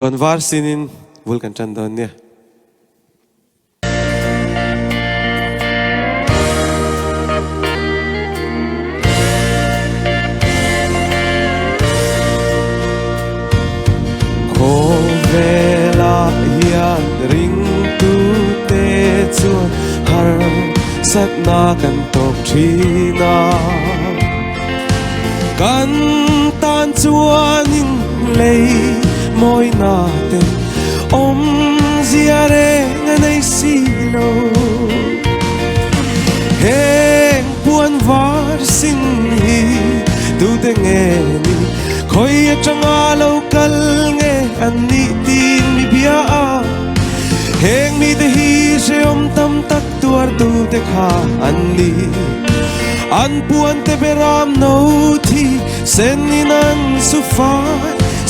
Còn var sinin vulkan chandon nia. Ko vela hian ring tu te chuan har sat na kan tok thina kan tan chuan in lei moi na te om zia re nganai si lo heng puan var sin hi tu te nge ni khoi atanga lo kal nge an ni tin mi bia a heng mi te hi se om tam tak tuar tu te kha an ni an puan te beram no thi sen ni nan su fa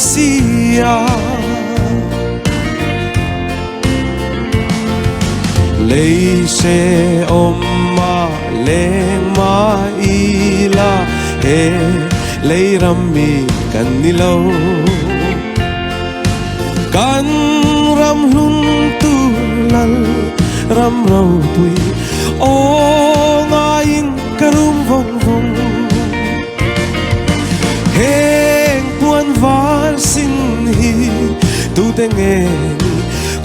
sia lei se om ma le ma ila he lei ram mi kan ni lo kan ram hun tu lal ram rau pui o nga in karum vong vong heng puan var sin hi tu te nge ni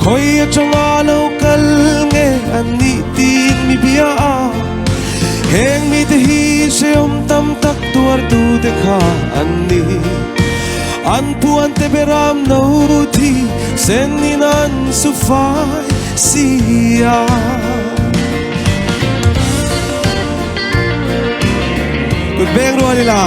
khoi atanga lo kal nge an ni tin mi bia a heng mi te hi se om tam tak tuar tu te kha an ni an puan te beram no thi sen ni nan su fai sia good bang ro ni la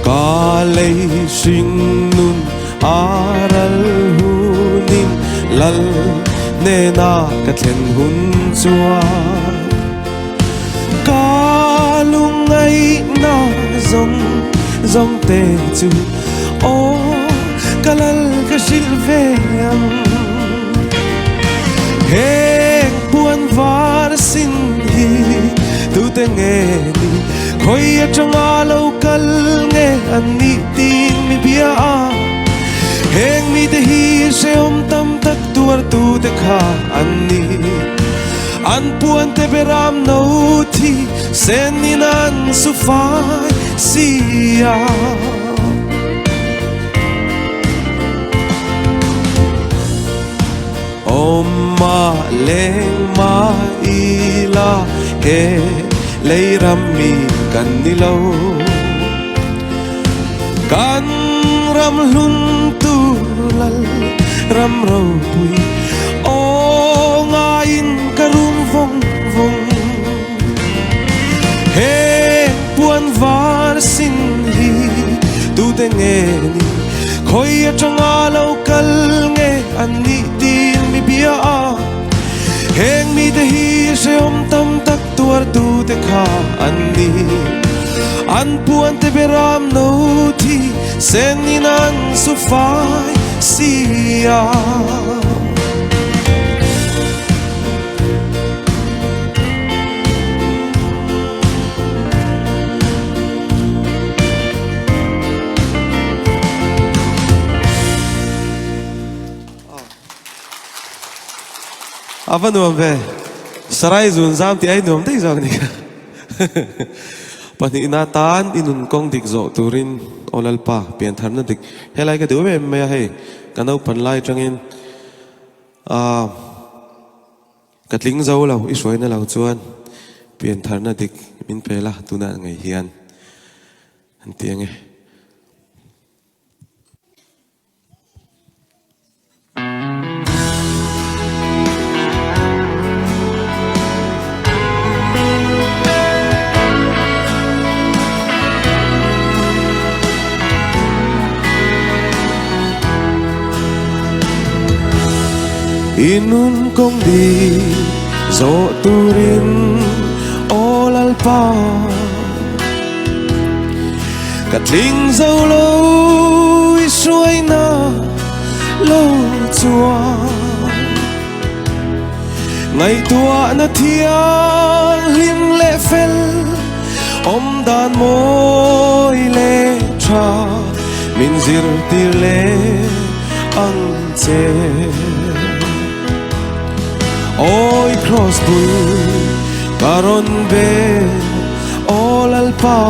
ka lei sing nun aral hunin lal ne na ka thlen hun chua ka lungai na zong zong te chu o kalal ka silve am heng puan var sin hi tu te nge ni khoi atanga lo kal nge an ni tin mi bia a heng mi te hi se om tam tak tuar tu te kha an ni an puan te beram no thi sen ni nan su fai sia om ma leng ma ila he lei ram mi kan ni lo kan ram lun tu lal ram rau pui o nga in karum vong vong he puan var sin hi tu te nge ni khoi atanga lo kal nge an ni tin mi bia a heng mi te hi se om tam tak tuar tu te kha an ni an puan te beram no thi sen ni nan su fai sia avan nuam ve sarai zun zam ti ai nuam dei zong ni pani na tan inun kong dik zo turin olal pa pian thar na dik helai ka du me he kanau pan lai tangin katling zo lo i soi na lo chuan pian thar na dik min pela tuna ngai hian an tiang e inun kong di zo turin olal pa katling zo lo i suai na lo chua ngày tua na thiang lim lệ fel dan môi lệ tra min zir tir lệ ang che oi cross bul karon be all alpa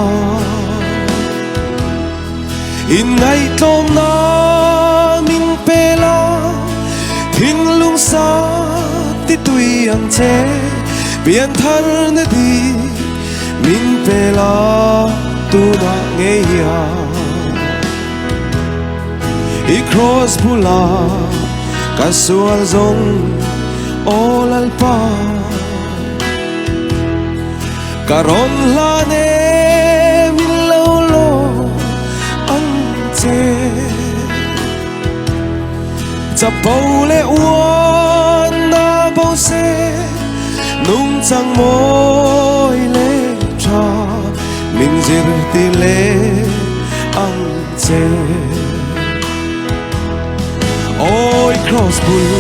in ngày tom na min pela thin lung sa ti tui ang che bian thar na di min pela tu na nghe ya I cross bula casual zong all alpa karon la ne min lo lo ang che chapau le uan na bao se nung chang môi le cha min zir ti le ang che oi cross bul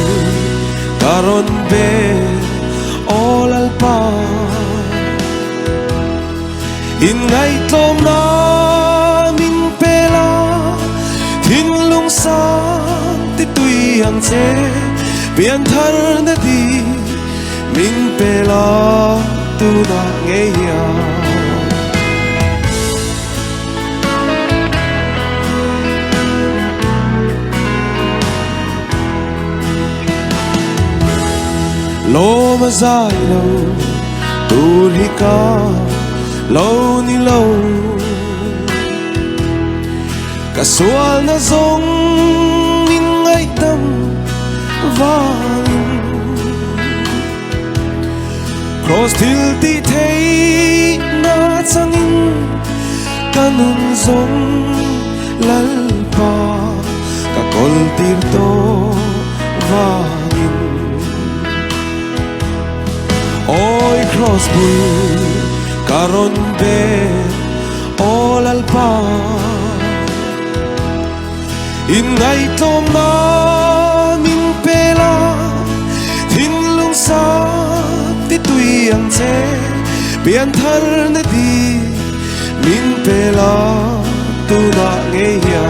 karon be all alpa in ngày tom na min pela thin lung sa ti tui ang che bian thar na di min pela tu na nghe ya lo mà dài lâu tu hi ca lâu ni lâu cả xuân na giống in ngày tâm vàng cross til ti thấy na chẳng in kanun giống lal pa cả col tir to vàng oi cross bul karon be all alpa in ngày tom na min pela thin lung sa ti tui ang che bian thar na di min pela tu na nghe ya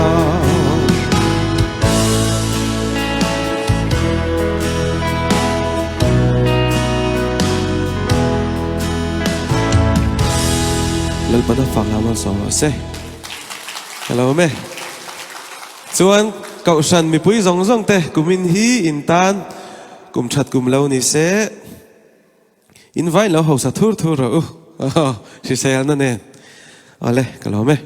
lần bắt đầu phẳng làm một số xe hello mẹ chuan cậu sân mi pui rong rong te cùng min hi in tan cùng chặt cùng lâu ni se in vai lâu hậu sa thur thur rồi si xe anh nè ale hello mẹ